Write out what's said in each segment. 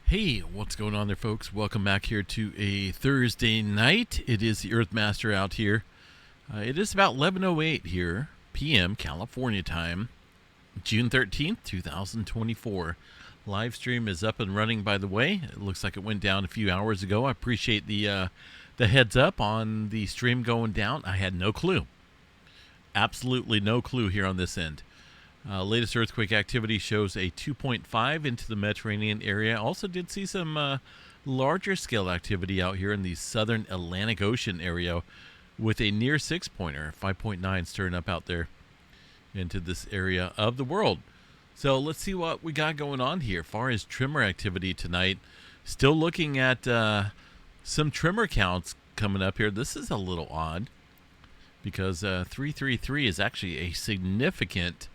Hey, what's going on there, folks? Welcome back here to a Thursday night. It is the Earthmaster out here. It is about 11:08 here, p.m. California time, June 13th, 2024. Live stream is up and running, by the way. It looks like it went down a few hours ago. I appreciate the heads up on the stream going down. I had no clue. Absolutely no clue here on this end. Latest earthquake activity shows a 2.5 into the Mediterranean area. Also did see some larger scale activity out here in the southern Atlantic Ocean area with a near 6-pointer, 5.9 stirring up out there into this area of the world. So let's see what we got going on here. As far as tremor activity tonight, still looking at some tremor counts coming up here. This is a little odd because 333 is actually a significant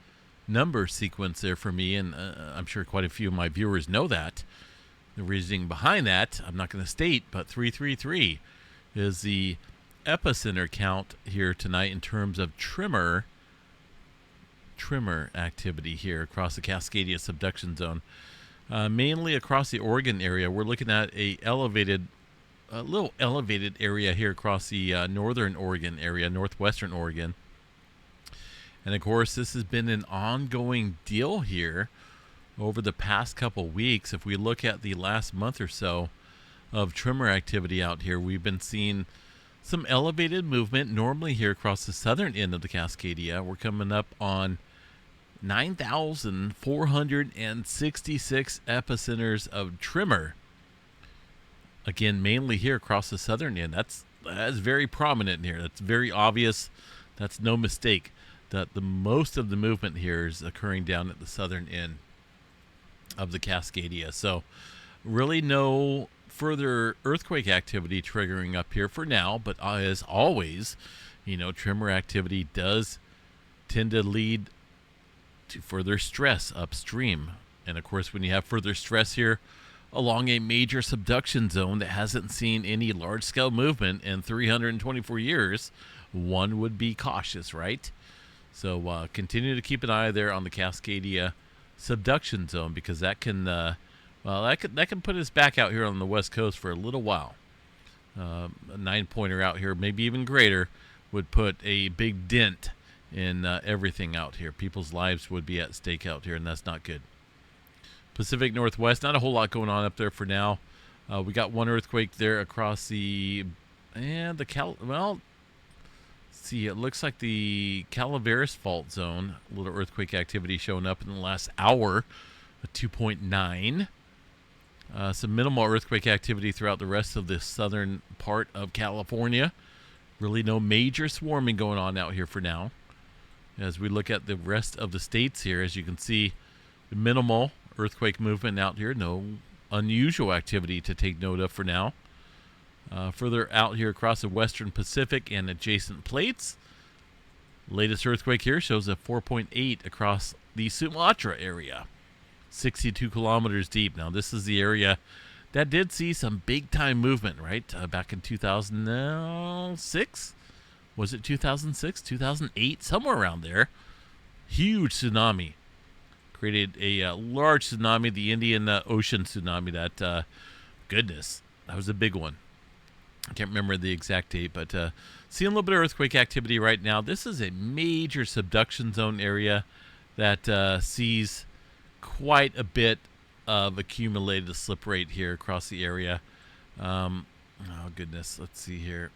number sequence there for me, and I'm sure quite a few of my viewers know that. The reasoning behind that, I'm not going to state, but 333 is the epicenter count here tonight in terms of tremor activity here across the Cascadia subduction zone. Mainly across the Oregon area, we're looking at a little elevated area here across the northern Oregon area, northwestern Oregon. And, of course, this has been an ongoing deal here over the past couple weeks. If we look at the last month or so of tremor activity out here, we've been seeing some elevated movement normally here across the southern end of the Cascadia. We're coming up on 9,466 epicenters of tremor. Again, mainly here across the southern end. That's very prominent here. That's very obvious. That's no mistake that the most of the movement here is occurring down at the southern end of the Cascadia. So really no further earthquake activity triggering up here for now, but as always, tremor activity does tend to lead to further stress upstream. And of course, when you have further stress here along a major subduction zone that hasn't seen any large-scale movement in 324 years, one would be cautious, right? So continue to keep an eye there on the Cascadia subduction zone, because that can that can put us back out here on the west coast for a little while. A 9-pointer out here, maybe even greater, would put a big dent in everything out here. People's lives would be at stake out here, and that's not good. Pacific Northwest, not a whole lot going on up there for now. We got one earthquake there across it looks like the Calaveras fault zone. A little earthquake activity showing up in the last hour, a 2.9. Some minimal earthquake activity throughout the rest of the southern part of California. Really no major swarming going on out here for now. As we look at the rest of the states here, as you can see, the minimal earthquake movement out here. No unusual activity to take note of for now. Further out here across the western Pacific and adjacent plates, latest earthquake here shows a 4.8 across the Sumatra area, 62 kilometers deep. Now, this is the area that did see some big-time movement, right? Back in 2006? Was it 2006? 2008? Somewhere around there. Huge tsunami. Created a large tsunami, the Indian Ocean tsunami. That, goodness, that was a big one. I can't remember the exact date, but seeing a little bit of earthquake activity right now. This is a major subduction zone area that sees quite a bit of accumulated slip rate here across the area. Oh, goodness. Let's see here.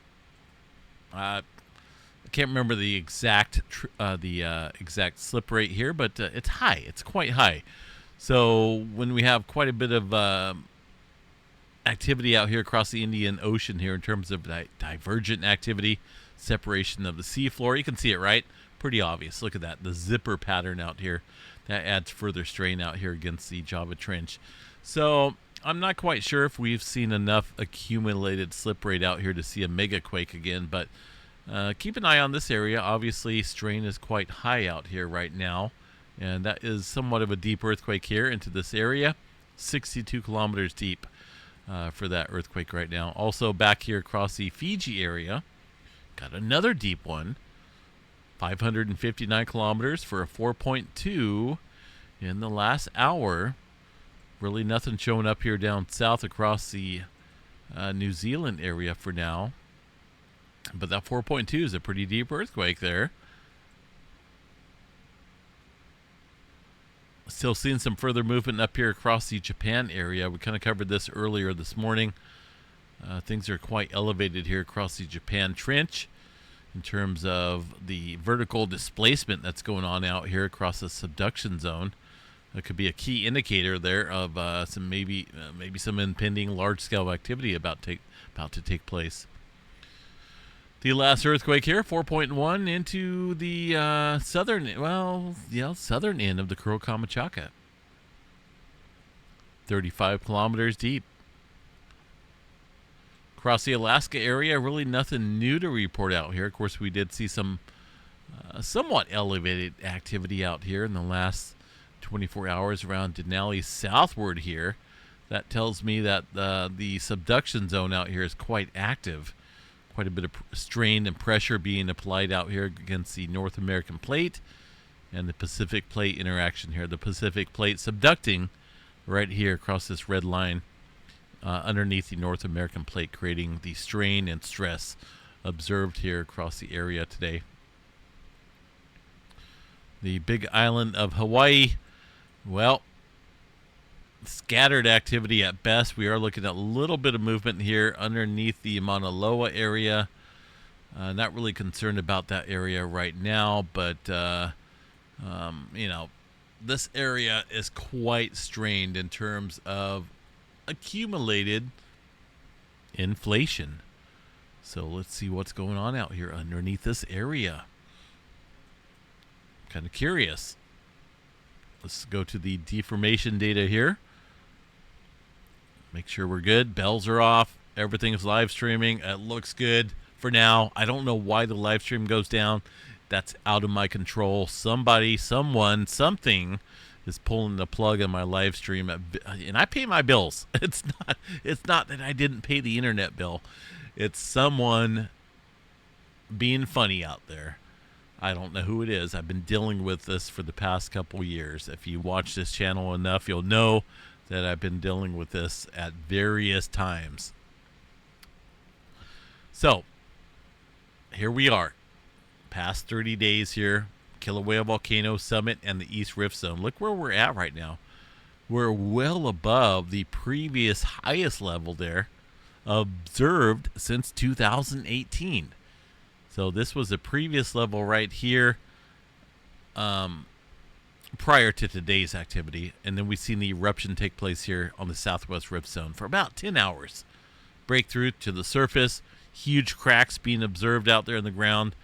I can't remember the exact exact slip rate here, but it's high. It's quite high. So when we have quite a bit of activity out here across the Indian Ocean here in terms of divergent activity, separation of the seafloor. You can see it, right? Pretty obvious. Look at that. The zipper pattern out here. That adds further strain out here against the Java Trench. So I'm not quite sure if we've seen enough accumulated slip rate out here to see a mega quake again, but keep an eye on this area. Obviously, strain is quite high out here right now, and that is somewhat of a deep earthquake here into this area, 62 kilometers deep. For that earthquake right now. Also back here across the Fiji area, got another deep one, 559 kilometers for a 4.2 in the last hour. Really nothing showing up here down south across the New Zealand area for now. But that 4.2 is a pretty deep earthquake there. Still seeing some further movement up here across the Japan area. We kind of covered this earlier this morning. Things are quite elevated here across the Japan Trench in terms of the vertical displacement that's going on out here across the subduction zone. That could be a key indicator there of some maybe some impending large-scale activity about to take place. The last earthquake here, 4.1, into the southern end of the Kuril-Kamchatka. 35 kilometers deep. Across the Alaska area, really nothing new to report out here. Of course, we did see some somewhat elevated activity out here in the last 24 hours around Denali southward here. That tells me that the subduction zone out here is quite active. Quite a bit of strain and pressure being applied out here against the North American plate and the Pacific plate interaction here. The Pacific plate subducting right here across this red line underneath the North American plate, creating the strain and stress observed here across the area today. The big island of Hawaii, well, scattered activity at best. We are looking at a little bit of movement here underneath the Mauna Loa area. Not really concerned about that area right now, but this area is quite strained in terms of accumulated inflation. So let's see what's going on out here underneath this area. Kind of curious. Let's go to the deformation data here. Make sure we're good. Bells are off. Everything's live streaming. It looks good for now. I don't know why the live stream goes down. That's out of my control. Somebody, someone, something is pulling the plug on my live stream, and I pay my bills. It's not that I didn't pay the internet bill. It's someone being funny out there. I don't know who it is. I've been dealing with this for the past couple years. If you watch this channel enough, you'll know that I've been dealing with this at various times. So, here we are. Past 30 days here. Kilauea Volcano Summit and the East Rift Zone. Look where we're at right now. We're well above the previous highest level there observed since 2018. So this was the previous level right here prior to today's activity. And then we've seen the eruption take place here on the Southwest Rift Zone for about 10 hours. Breakthrough to the surface. Huge cracks being observed out there in the ground.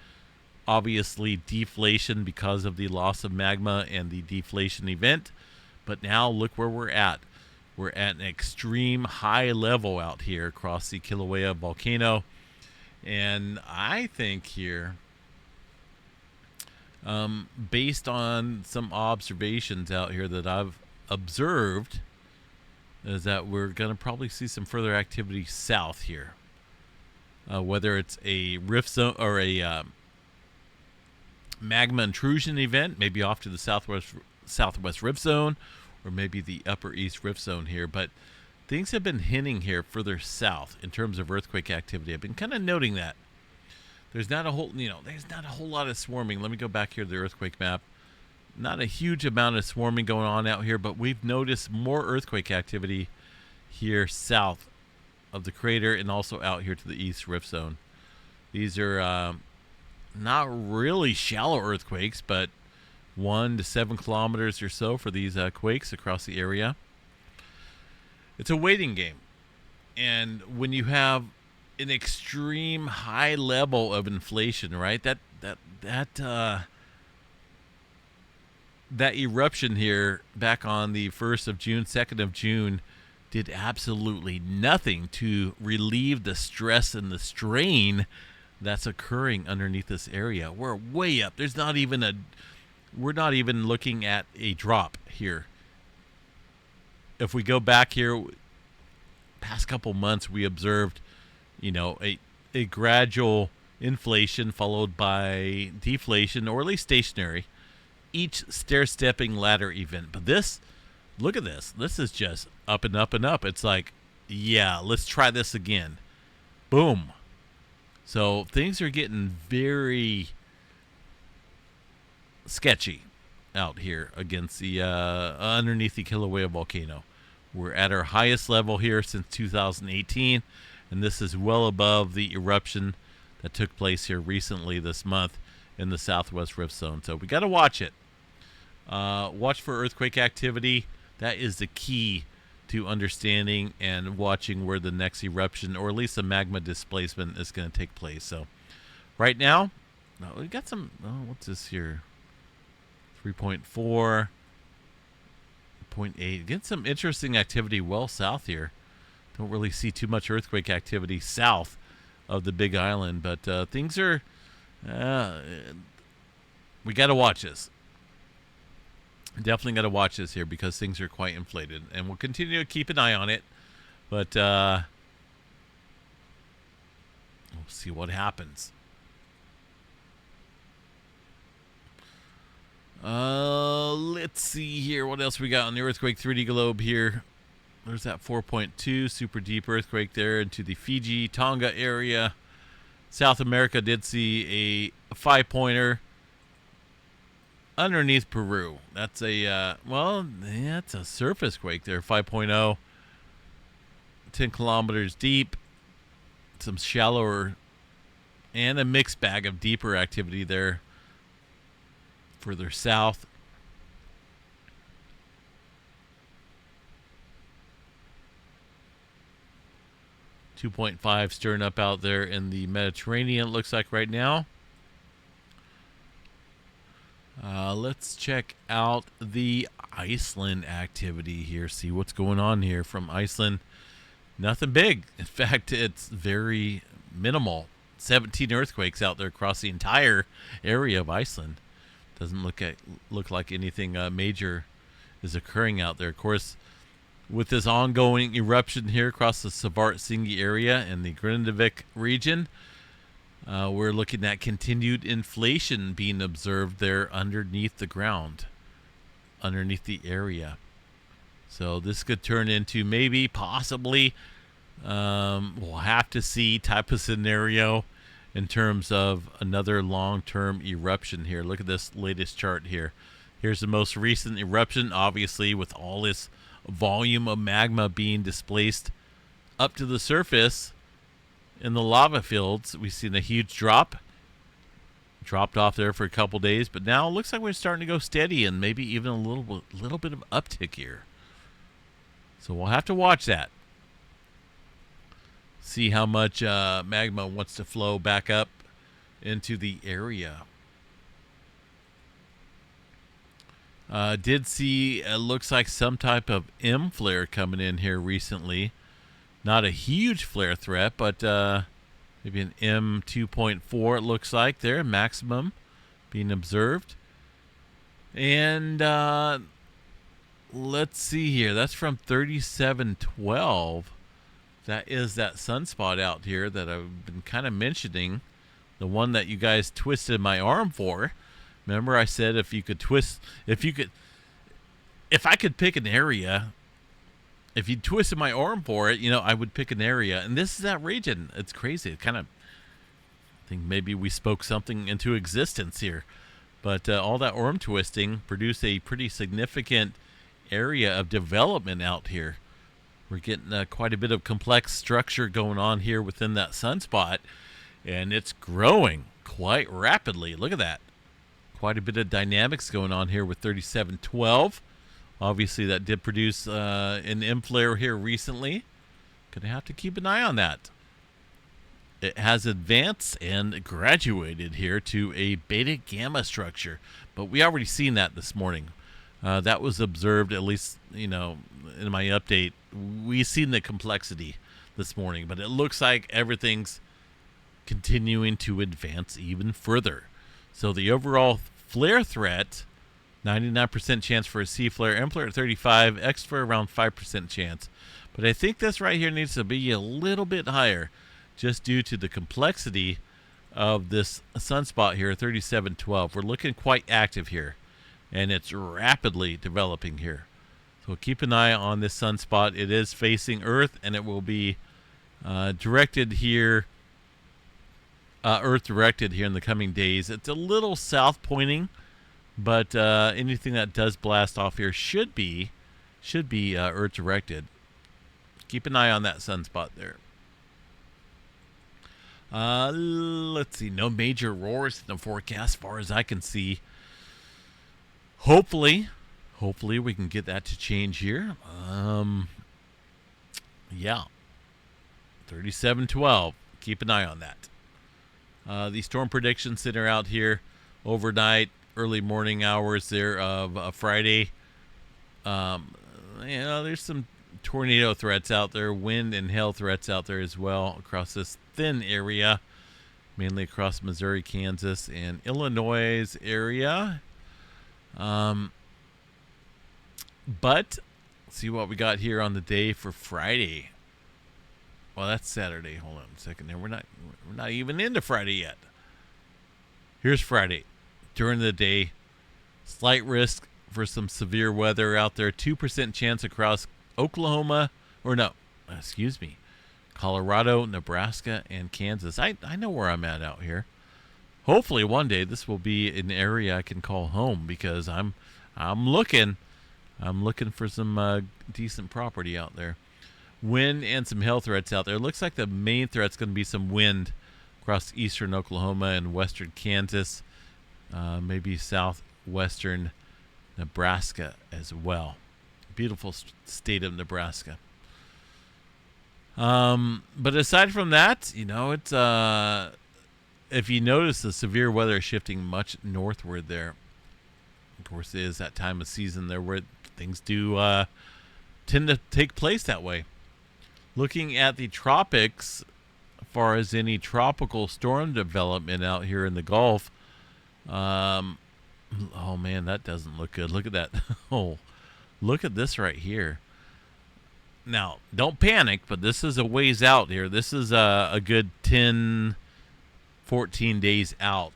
Obviously deflation because of the loss of magma and the deflation event. But now look where we're at. We're at an extreme high level out here across the Kilauea Volcano. And I think here, based on some observations out here that I've observed, is that we're going to probably see some further activity south here. Whether it's a rift zone or a magma intrusion event, maybe off to the southwest rift zone, or maybe the upper east rift zone here. But things have been hinting here further south in terms of earthquake activity. I've been kind of noting that there's not a whole lot of swarming. Let me go back here to the earthquake map. Not a huge amount of swarming going on out here, but we've noticed more earthquake activity here south of the crater and also out here to the east rift zone. These are not really shallow earthquakes, but 1 to 7 kilometers or so for these quakes across the area. It's a waiting game. And when you have an extreme high level of inflation, right? That eruption here back on the 1st of June, 2nd of June, did absolutely nothing to relieve the stress and the strain that's occurring underneath this area. We're way up. We're not even looking at a drop here. If we go back here, past couple months, we observed, a gradual inflation followed by deflation, or at least stationary, each stair-stepping ladder event. But this look at this. This is just up and up and up. It's like, yeah, let's try this again. Boom. So things are getting very sketchy out here against the underneath the Kilauea volcano. We're at our highest level here since 2018, and this is well above the eruption that took place here recently this month in the southwest rift zone. So we got to watch it. Watch for earthquake activity. That is the key to understanding and watching where the next eruption, or at least the magma displacement, is going to take place. So right now, we got some, what's this here? 3.4, 0.8. Get some interesting activity well south here. Don't really see too much earthquake activity south of the Big Island, but things are, we got to watch this. Definitely got to watch this here because things are quite inflated, and we'll continue to keep an eye on it, but we'll see what happens. Let's see here. What else we got on the earthquake 3D globe here? There's that 4.2 super deep earthquake there into the Fiji, Tonga area. South America did see a 5-pointer underneath Peru. That's a, that's a surface quake there, 5.0. 10 kilometers deep. Some shallower and a mixed bag of deeper activity there further south. .5 stirring up out there in the Mediterranean, it looks like right now. Let's check out the Iceland activity here, see what's going on here from Iceland. Nothing big. In fact, it's very minimal. 17 earthquakes out there across the entire area of Iceland. Doesn't look like anything major is occurring out there. Of course, with this ongoing eruption here across the Svartsengi area and the Grindavik region, we're looking at continued inflation being observed there underneath the ground, underneath the area. So this could turn into maybe, possibly, we'll have to see type of scenario in terms of another long-term eruption here. Look at this latest chart here. Here's the most recent eruption, obviously, with all this volume of magma being displaced up to the surface in the lava fields. We've seen a huge dropped off there for a couple days, but now it looks like we're starting to go steady and maybe even a little bit of uptick here. So we'll have to watch that. See how much magma wants to flow back up into the area. Did see, looks like some type of M flare coming in here recently. Not a huge flare threat, but maybe an M 2.4 it looks like there, maximum being observed. And let's see here. That's from 3712. That is that sunspot out here that I've been kind of mentioning. The one that you guys twisted my arm for. Remember I said if I could pick an area, if you twisted my arm for it, I would pick an area. And this is that region. It's crazy. It kind of, I think maybe we spoke something into existence here. But all that arm twisting produced a pretty significant area of development out here. We're getting quite a bit of complex structure going on here within that sunspot. And it's growing quite rapidly. Look at that. Quite a bit of dynamics going on here with 3712. Obviously, that did produce an M flare here recently. Gonna have to keep an eye on that. It has advanced and graduated here to a beta gamma structure, but we already seen that this morning. That was observed, at least in my update. We seen the complexity this morning, but it looks like everything's continuing to advance even further. So the overall flare threat, 99% chance for a C flare, M flare at 35, X flare around 5% chance. But I think this right here needs to be a little bit higher just due to the complexity of this sunspot here, 3712. We're looking quite active here, and it's rapidly developing here. So keep an eye on this sunspot. It is facing Earth, and it will be directed here, Earth directed here in the coming days. It's a little south pointing, but anything that does blast off here should be Earth directed. Keep an eye on that sunspot there. Let's see. No major roars in the forecast, as far as I can see. Hopefully we can get that to change here. Yeah. 3712. Keep an eye on that. The storm predictions that are out here overnight, early morning hours there of Friday. There's some tornado threats out there, wind and hail threats out there as well across this thin area, mainly across Missouri, Kansas, and Illinois area. But see what we got here on the day for Friday. Well, that's Saturday. Hold on a second there. We're not even into Friday yet. Here's Friday. During the day, slight risk for some severe weather out there. 2% chance across Colorado, Nebraska, and Kansas. I know where I'm at out here. Hopefully one day this will be an area I can call home, because I'm looking for some decent property out there. Wind and some hail threats out there. It looks like the main threat's going to be some wind across eastern Oklahoma and western Kansas, maybe southwestern Nebraska as well. Beautiful state of Nebraska. But aside from that, it's if you notice, the severe weather is shifting much northward there. Of course, it is that time of season there where things do tend to take place that way. Looking at the tropics, as far as any tropical storm development out here in the Gulf, oh man, that doesn't look good. Look at that. Oh, look at this right here. Now, don't panic, but this is a ways out here. This is a good 10, 14 days out.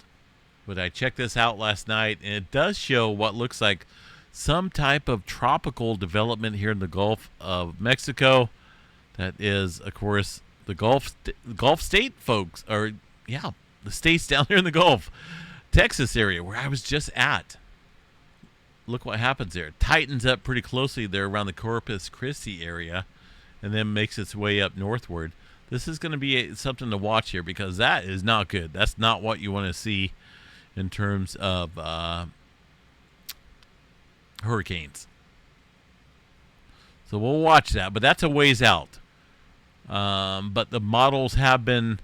But I checked this out last night, and it does show what looks like some type of tropical development here in the Gulf of Mexico. That is, of course, the Gulf state folks, the states down there in the Gulf. Texas area, where I was just at. Look what happens there. It tightens up pretty closely there around the Corpus Christi area, and then makes its way up northward. This is going to be something to watch here, because that is not good. That's not what you want to see in terms of hurricanes. So we'll watch that, but that's a ways out. But the models have been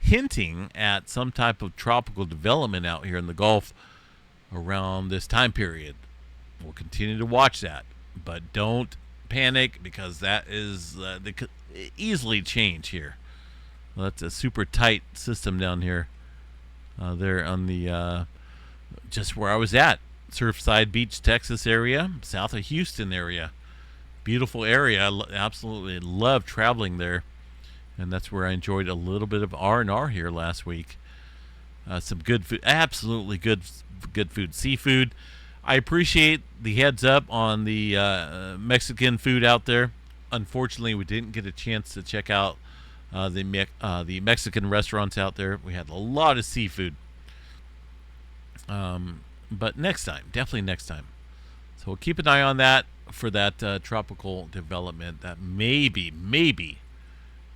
hinting at some type of tropical development out here in the Gulf around this time period. We'll continue to watch that, but don't panic, because that is they could easily change here. Well, that's a super tight system down here. There on the just where I was at, Surfside Beach, Texas area, south of Houston area. Beautiful area. I absolutely love traveling there, and that's where I enjoyed a little bit of R&R here last week. Some good food, absolutely good food, seafood. I appreciate the heads up on the Mexican food out there. Unfortunately, we didn't get a chance to check out the Mexican restaurants out there. We had a lot of seafood. But next time, definitely next time. So we'll keep an eye on that for that tropical development that may be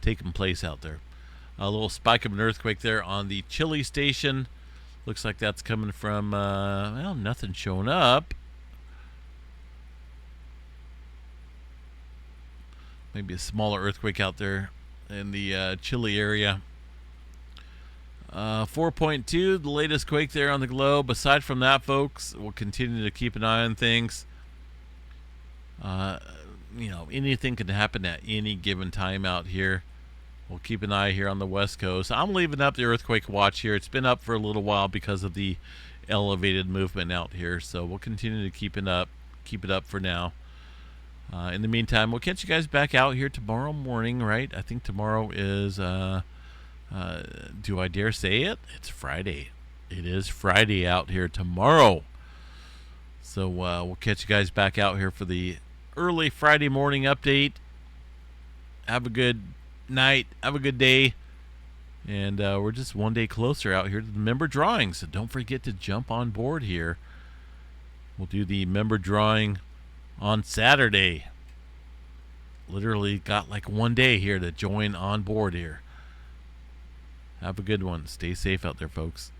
taking place out there. A little spike of an earthquake there on the Chile station. Looks like that's coming from, nothing showing up. Maybe a smaller earthquake out there in the Chile area. 4.2, the latest quake there on the globe. Aside from that, folks, we'll continue to keep an eye on things. Anything can happen at any given time out here. We'll keep an eye here on the West Coast. I'm leaving up the earthquake watch here. It's been up for a little while because of the elevated movement out here. So we'll continue to keep it up for now. In the meantime, we'll catch you guys back out here tomorrow morning, right? I think tomorrow is, do I dare say it? It's Friday. It is Friday out here tomorrow. So we'll catch you guys back out here for the early Friday morning update. Have a good night. Have a good day. And we're just one day closer out here to the member drawing. So don't forget to jump on board here. We'll do the member drawing on Saturday. Literally got like one day here to join on board here. Have a good one. Stay safe out there, folks.